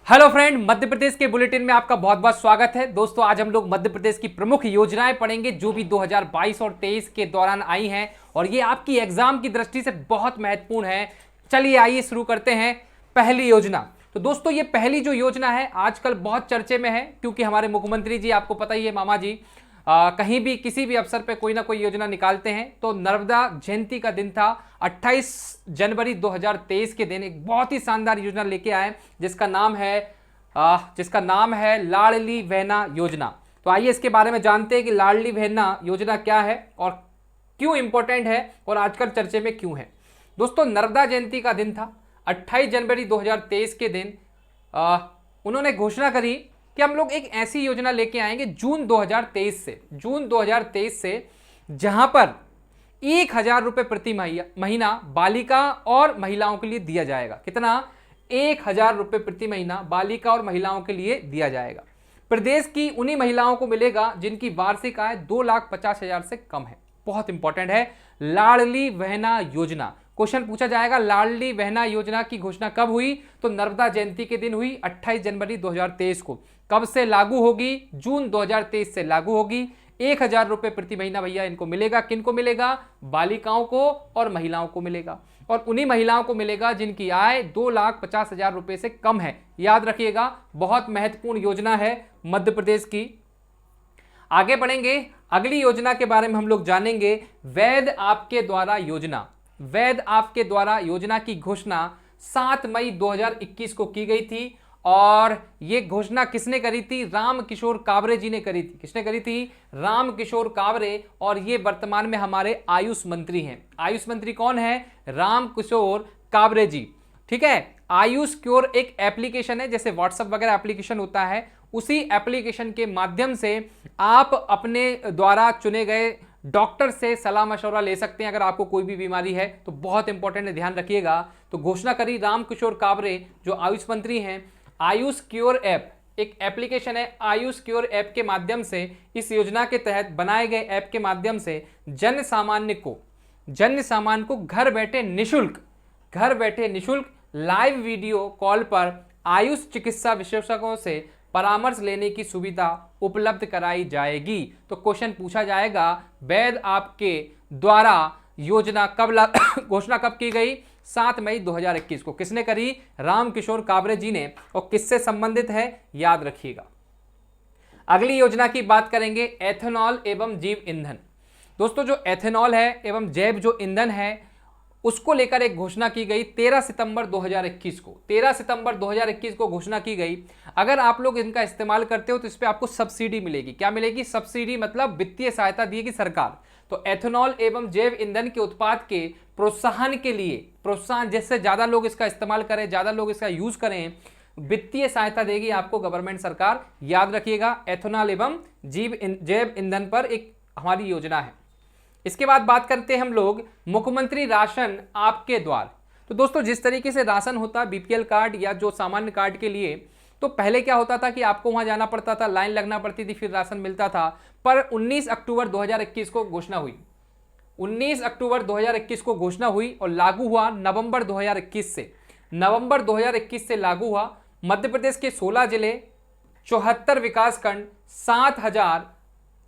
Hello friend, Madhya Pradesh के bulletin में आपका बहुत बहुत स्वागत है। दोस्तों, आज हम लोग मध्य प्रदेश की प्रमुख योजनाएं पढ़ेंगे जो भी 2022 और 23 के दौरान आई हैं और ये आपकी एग्जाम की दृष्टि से बहुत महत्वपूर्ण है। चलिए आइए शुरू करते हैं। पहली योजना, तो दोस्तों ये पहली जो योजना है आजकल बहुत चर्चे में है क्योंकि हमारे मुख्यमंत्री जी, आपको पता ही है, मामा जी कहीं भी किसी भी अवसर पे कोई ना कोई योजना निकालते हैं। तो नर्मदा जयंती का दिन था 28 जनवरी 2023 के दिन एक बहुत ही शानदार योजना लेके आए जिसका नाम है लाडली बहना योजना। तो आइए इसके बारे में जानते हैं कि लाडली बहना योजना क्या है और क्यों इंपॉर्टेंट है और आजकल चर्चे में क्यों है। दोस्तों, नर्मदा जयंती का दिन था 28 जनवरी 2023 के दिन। उन्होंने घोषणा करी कि हम लोग एक ऐसी योजना लेके आएंगे जून 2023 से जहां पर 1,000 रुपए प्रति महीना बालिका और महिलाओं के लिए दिया जाएगा। कितना? 1,000 रुपए प्रति महीना बालिका और महिलाओं के लिए दिया जाएगा। प्रदेश की उन्हीं महिलाओं को मिलेगा जिनकी वार्षिक आय 2,50,000 से कम है। बहुत इंपॉर्टेंट है लाडली बहना योजना। क्वेश्चन पूछा जाएगा लाडली बहना योजना की घोषणा कब हुई? तो नर्मदा जयंती के दिन हुई, 28 जनवरी 2023 को। कब से लागू होगी? जून 2023 से लागू होगी। 1,000 रुपए प्रति महीना भैया इनको मिलेगा। किनको मिलेगा? बालिकाओं को और महिलाओं को मिलेगा और उन्हीं महिलाओं को मिलेगा जिनकी आय 2,50,000 रुपए से कम है। याद रखिएगा, बहुत महत्वपूर्ण योजना है मध्य प्रदेश की। आगे बढ़ेंगे, अगली योजना के बारे में हम लोग जानेंगे। वैध आपके द्वारा योजना। वैध आपके द्वारा योजना की घोषणा 7 मई 2021 को की गई थी और यह घोषणा किसने करी थी? रामकिशोर काबरे जी ने करी थी। किसने करी थी? रामकिशोर काबरे। और ये वर्तमान में हमारे आयुष मंत्री हैं। आयुष मंत्री कौन है? रामकिशोर काबरे जी। ठीक है। आयुष क्योर एक एप्लीकेशन है, जैसे व्हाट्सएप वगैरह एप्लीकेशन होता है, उसी एप्लीकेशन के माध्यम से आप अपने द्वारा चुने गए डॉक्टर से सलाह मशवरा ले सकते हैं अगर आपको कोई भी बीमारी है। तो बहुत इंपॉर्टेंट है, ध्यान रखिएगा। तो घोषणा करी रामकिशोर काबरे जो आयुष मंत्री हैं। आयुष क्योर ऐप एक एप्लीकेशन है। आयुष क्योर ऐप के माध्यम से, इस योजना के तहत बनाए गए ऐप के माध्यम से जन सामान्य को घर बैठे निशुल्क लाइव वीडियो कॉल पर आयुष चिकित्सा विशेषज्ञों से परामर्श लेने की सुविधा उपलब्ध कराई जाएगी। तो क्वेश्चन पूछा जाएगा, वैध आपके द्वारा योजना घोषणा कब की गई? 7 मई 2021 को। किसने करी? रामकिशोर काबरे जी ने। और किससे संबंधित है? याद रखिएगा। अगली योजना की बात करेंगे, एथेनॉल एवं जैव ईंधन। दोस्तों, जो एथेनॉल है एवं जैव जो ईंधन है उसको लेकर एक घोषणा की गई 13 सितंबर 2021 को। 13 सितंबर 2021 को घोषणा की गई। अगर आप लोग इनका इस्तेमाल करते हो तो इस पर आपको सब्सिडी मिलेगी। क्या मिलेगी? सब्सिडी, मतलब वित्तीय सहायता देगी सरकार। तो एथेनॉल एवं जैव ईंधन के उत्पाद के प्रोत्साहन के लिए, जिससे ज्यादा लोग इसका इस्तेमाल करें, ज्यादा लोग इसका यूज करें, वित्तीय सहायता देगी आपको गवर्नमेंट सरकार। याद रखिएगा, एथेनॉल एवं जैव ईंधन पर एक हमारी योजना है। इसके बाद बात करते हैं हम लोग मुख्यमंत्री राशन आपके द्वार। तो दोस्तों, जिस तरीके से राशन होता है बीपीएल कार्ड या जो सामान्य कार्ड के लिए, तो पहले क्या होता था कि आपको वहां जाना पड़ता था, लाइन लगना पड़ती थी, फिर राशन मिलता था। पर 19 अक्टूबर 2021 को घोषणा हुई। 19 अक्टूबर 2021 को घोषणा हुई और लागू हुआ नवंबर 2021 से। नवंबर 2021 से लागू हुआ। मध्य प्रदेश के 16 जिले, 74 विकासखंड,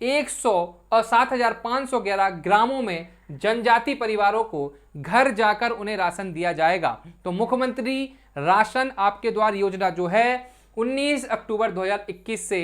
7,511 ग्रामों में जनजाति परिवारों को घर जाकर उन्हें राशन दिया जाएगा। तो मुख्यमंत्री राशन आपके द्वार योजना जो है 19 अक्टूबर 2021 से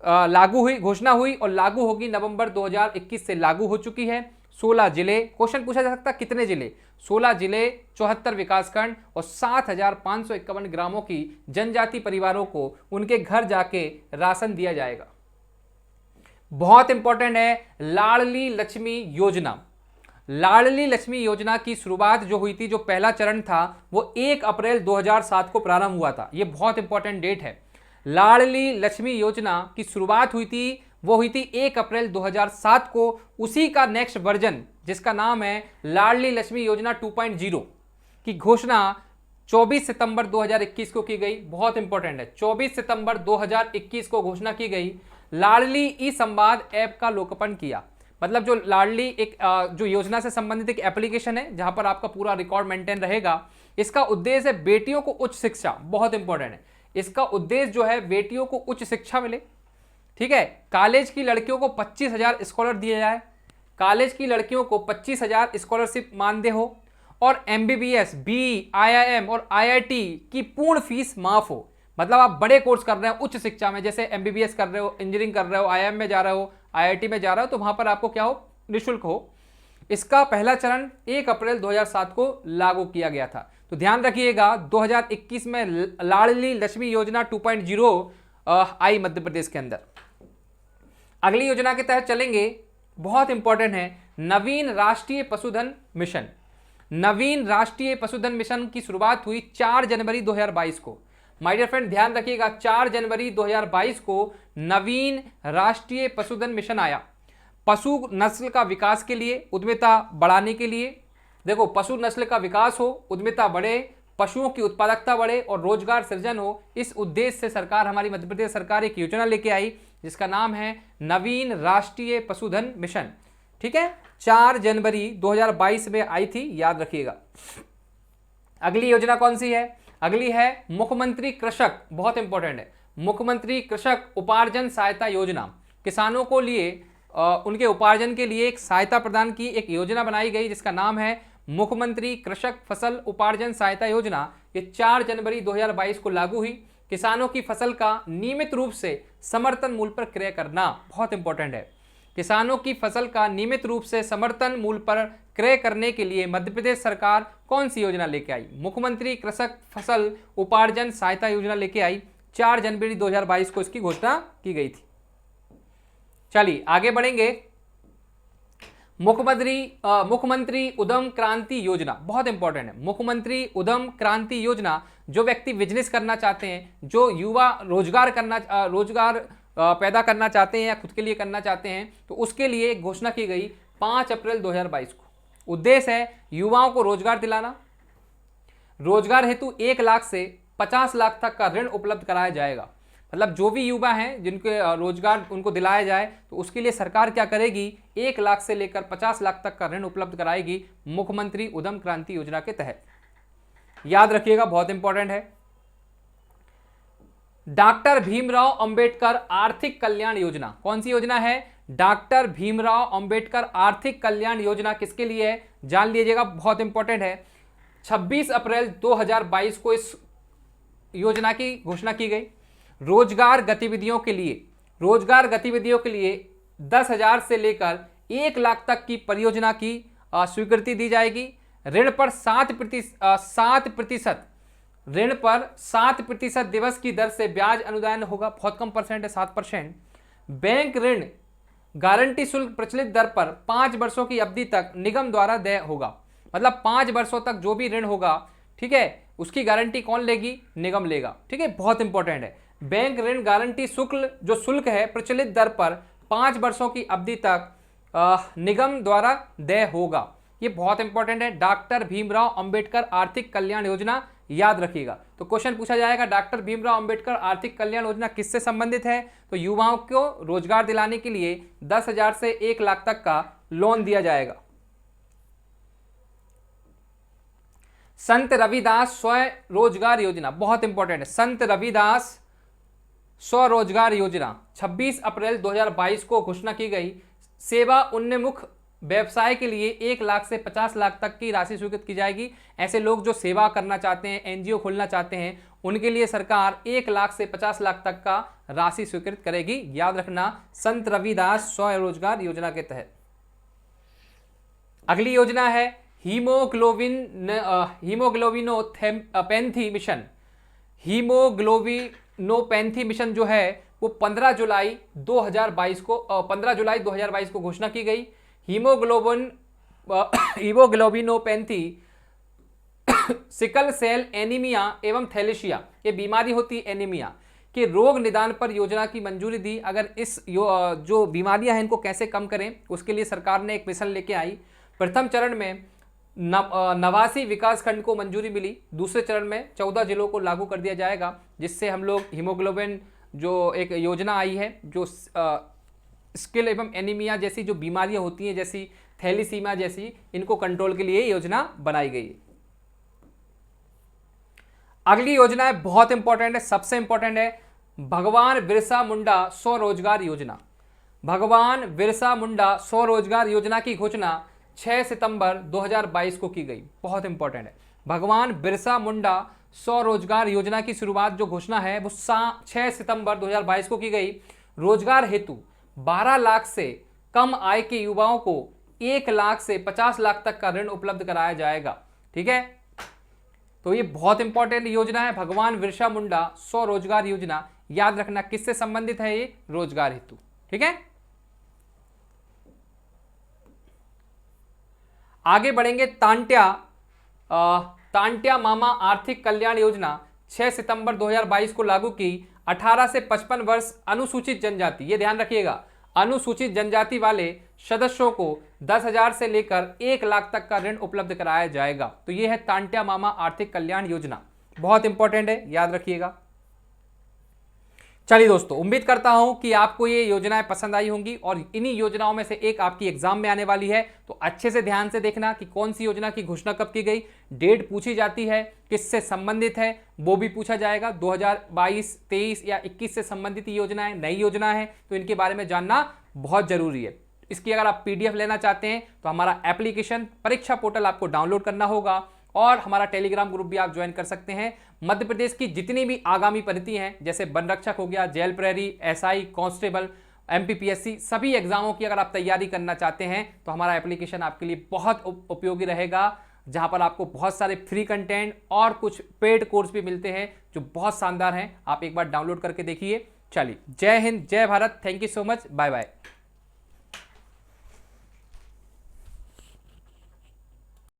लागू हुई, घोषणा हुई और लागू होगी। नवंबर 2021 से लागू हो चुकी है। 16 जिले, क्वेश्चन पूछा जा सकता कितने जिले? 16 जिले, 74 विकासखंड और 7,551 ग्रामों की जनजाति परिवारों को उनके घर जाके राशन दिया जाएगा। बहुत इंपॉर्टेंट है लाडली लक्ष्मी योजना। लाडली लक्ष्मी योजना की शुरुआत जो हुई थी, जो पहला चरण था, वो 1 अप्रैल 2007 को प्रारंभ हुआ था। ये बहुत इंपॉर्टेंट डेट है। लाडली लक्ष्मी योजना की शुरुआत हुई थी, वो हुई थी 1 अप्रैल 2007 को। उसी का नेक्स्ट वर्जन जिसका नाम है लाडली लक्ष्मी योजना 2.0 की घोषणा 24 सितंबर 2021 को की गई। बहुत इंपॉर्टेंट है, 24 सितंबर 2021 को घोषणा की गई। लाडली ई संवाद ऐप का लोकार्पण किया। मतलब जो लाडली एक जो योजना से संबंधित एक एप्लीकेशन है जहां पर आपका पूरा रिकॉर्ड मेंटेन रहेगा। इसका उद्देश्य है बेटियों को उच्च शिक्षा, बहुत इंपॉर्टेंट है, इसका उद्देश्य जो है बेटियों को उच्च शिक्षा मिले, ठीक है। कॉलेज की लड़कियों को 25,000 स्कॉलर दिए जाए, कॉलेज की लड़कियों को 25,000 स्कॉलरशिप मानदेय हो, और MBBS, BE, IIM और IIT की पूर्ण फीस माफ हो। मतलब आप बड़े कोर्स कर रहे हो उच्च शिक्षा में, जैसे MBBS कर रहे हो, इंजीनियरिंग कर रहे हो, IIM में जा रहे हो, IIT में जा रहे हो, तो वहां पर आपको क्या हो, निःशुल्क हो। इसका पहला चरण 1 अप्रैल 2007 को लागू किया गया था। तो ध्यान रखिएगा 2021 में लाडली लक्ष्मी योजना 2.0 आई मध्य प्रदेश के अंदर। अगली योजना के तहत चलेंगे, बहुत इंपॉर्टेंट है, नवीन राष्ट्रीय पशुधन मिशन। नवीन राष्ट्रीय पशुधन मिशन की शुरुआत हुई 4 जनवरी 2022 को। माय डियर फ्रेंड ध्यान रखिएगा 4 जनवरी 2022 को नवीन राष्ट्रीय पशुधन मिशन आया। पशु नस्ल का विकास के लिए, उद्यमिता बढ़ाने के लिए। देखो, पशु नस्ल का विकास हो, उद्यमिता बढ़े, पशुओं की उत्पादकता बढ़े और रोजगार सृजन हो, इस उद्देश्य से सरकार, हमारी मध्य प्रदेश सरकार एक योजना लेके आई जिसका नाम है नवीन राष्ट्रीय पशुधन मिशन, ठीक है। 4 जनवरी 2022 में आई थी, याद रखिएगा। अगली योजना कौन सी है? अगली है मुख्यमंत्री कृषक, बहुत इंपॉर्टेंट है, मुख्यमंत्री कृषक उपार्जन सहायता योजना। किसानों को लिए उनके उपार्जन के लिए एक सहायता प्रदान की एक योजना बनाई गई जिसका नाम है मुख्यमंत्री कृषक फसल उपार्जन सहायता योजना। ये 4 जनवरी 2022 को लागू हुई। किसानों की फसल का नियमित रूप से समर्थन मूल्य पर क्रय करना, बहुत इंपॉर्टेंट है। किसानों की फसल का नियमित रूप से समर्थन मूल्य पर क्रय करने के लिए मध्य प्रदेश सरकार कौन सी योजना लेके आई? मुख्यमंत्री कृषक फसल उपार्जन सहायता योजना लेके आई। 4 जनवरी 2022 को इसकी घोषणा की गई थी। चलिए आगे बढ़ेंगे। मुख्यमंत्री उद्यम क्रांति योजना, बहुत इंपॉर्टेंट है। मुख्यमंत्री उद्यम क्रांति योजना, जो व्यक्ति बिजनेस करना चाहते हैं, जो युवा रोजगार पैदा करना चाहते हैं या खुद के लिए करना चाहते हैं, तो उसके लिए एक घोषणा की गई 5 अप्रैल 2022 को। उद्देश्य है युवाओं को रोजगार दिलाना। रोजगार हेतु 1 लाख से 50 लाख तक का ऋण उपलब्ध कराया जाएगा। मतलब जो भी युवा हैं जिनके रोजगार उनको दिलाया जाए, तो उसके लिए सरकार क्या करेगी, 1 लाख से लेकर 50 लाख तक का ऋण उपलब्ध कराएगी मुख्यमंत्री उद्यम क्रांति योजना के तहत। याद रखिएगा, बहुत इंपॉर्टेंट है। डॉक्टर भीमराव अंबेडकर आर्थिक कल्याण योजना, कौन सी योजना है? डॉक्टर भीमराव अंबेडकर आर्थिक कल्याण योजना किसके लिए है, जान लीजिएगा, बहुत इंपॉर्टेंट है। 26 अप्रैल 2022 को इस योजना की घोषणा की गई। रोजगार गतिविधियों के लिए 10,000 से लेकर 1 लाख तक की परियोजना की स्वीकृति दी जाएगी। ऋण पर 7% दिवस की दर से ब्याज अनुदान होगा, बहुत कम परसेंट है, 7%। बैंक ऋण गारंटी शुल्क प्रचलित दर पर 5 वर्षों की अवधि तक निगम द्वारा देय होगा। मतलब 5 वर्षों तक जो भी ऋण होगा, ठीक है, उसकी गारंटी कौन लेगी? निगम लेगा, ठीक है, बहुत इंपॉर्टेंट है। बैंक ऋण गारंटी शुल्क है प्रचलित दर पर 5 वर्षों की अवधि तक निगम द्वारा देय होगा। ये बहुत इंपॉर्टेंट है, डॉक्टर भीमराव अंबेडकर आर्थिक कल्याण योजना, याद रखिएगा। तो क्वेश्चन पूछा जाएगा डॉक्टर भीमराव अंबेडकर आर्थिक कल्याण योजना किससे संबंधित है? तो युवाओं को रोजगार दिलाने के लिए 10,000 से 1 लाख तक का लोन दिया जाएगा। संत रविदास स्वरोजगार योजना, बहुत इंपॉर्टेंट है। संत रविदास स्वरोजगार योजना 26 अप्रैल 2022 को घोषणा की गई। सेवा उन्मुख व्यवसाय के लिए 1 लाख से 50 लाख तक की राशि स्वीकृत की जाएगी। ऐसे लोग जो सेवा करना चाहते हैं, एनजीओ खोलना चाहते हैं, उनके लिए सरकार 1 लाख से 50 लाख तक का राशि स्वीकृत करेगी। याद रखना, संत रविदास स्वरोजगार योजना के तहत। अगली योजना है हीमोग्लोबिनोपैथी मिशन। हीमोग्लोबिनोपैथी मिशन जो है वो 15 जुलाई 2022 को घोषणा की गई। हीमोग्लोबिनोपैथी सिकल सेल एनीमिया एवं थैलेसिया, ये बीमारी होती है एनीमिया के रोग निदान पर योजना की मंजूरी दी। अगर इस जो बीमारियां हैं इनको कैसे कम करें, उसके लिए सरकार ने एक मिशन लेके आई। प्रथम चरण में 89 विकास खंड को मंजूरी मिली। दूसरे चरण में 14 जिलों को लागू कर दिया जाएगा, जिससे हम लोग हीमोग्लोबिन जो एक योजना आई है, जो स्किल एवं एनीमिया जैसी जो बीमारियां होती हैं, जैसी थैलीसीमिया जैसी, इनको कंट्रोल के लिए योजना बनाई गई है। अगली योजना है, बहुत इंपॉर्टेंट है, सबसे इंपॉर्टेंट है, भगवान बिरसा मुंडा स्वरोजगार योजना। भगवान बिरसा मुंडा स्वरोजगार योजना की घोषणा 6 सितंबर 2022 को की गई। बहुत इंपॉर्टेंट है, भगवान बिरसा मुंडा स्वरोजगार योजना की शुरुआत जो घोषणा है वो 6 सितंबर 2022 को की गई। रोजगार हेतु 12 लाख से कम आय के युवाओं को 1 लाख से 50 लाख तक का ऋण उपलब्ध कराया जाएगा। ठीक है, तो ये बहुत इंपॉर्टेंट योजना है, भगवान बिरसा मुंडा स्वरोजगार योजना। याद रखना किससे संबंधित है ये, रोजगार हेतु। ठीक है, आगे बढ़ेंगे। तांट्या मामा आर्थिक कल्याण योजना 6 सितंबर 2022 को लागू की। 18 से 55 वर्ष अनुसूचित जनजाति, ये ध्यान रखिएगा, अनुसूचित जनजाति वाले सदस्यों को 10,000 से लेकर 1 लाख तक का ऋण उपलब्ध कराया जाएगा। तो ये है तांट्या मामा आर्थिक कल्याण योजना, बहुत इंपॉर्टेंट है, याद रखिएगा। चलिए दोस्तों, उम्मीद करता हूं कि आपको ये योजनाएं पसंद आई होंगी और इन्हीं योजनाओं में से एक आपकी एग्जाम में आने वाली है। तो अच्छे से ध्यान से देखना कि कौन सी योजना की घोषणा कब की गई, डेट पूछी जाती है, किससे संबंधित है वो भी पूछा जाएगा। 2022, 23 या 21 से संबंधित योजना है, नई योजना है, तो इनके बारे में जानना बहुत जरूरी है। इसकी अगर आप PDF लेना चाहते हैं तो हमारा एप्लीकेशन परीक्षा पोर्टल आपको डाउनलोड करना होगा और हमारा टेलीग्राम ग्रुप भी आप ज्वाइन कर सकते हैं। मध्य प्रदेश की जितनी भी आगामी भर्ती हैं, जैसे वन रक्षक हो गया, जेल प्रहरी, SI, कांस्टेबल, MPPSC, सभी एग्जामों की अगर आप तैयारी करना चाहते हैं तो हमारा एप्लीकेशन आपके लिए बहुत उपयोगी रहेगा, जहां पर आपको बहुत सारे फ्री कंटेंट और कुछ पेड कोर्स भी मिलते हैं जो बहुत शानदार हैं। आप एक बार डाउनलोड करके देखिए। चलिए, जय हिंद, जय Bharat, thank you so much, bye bye.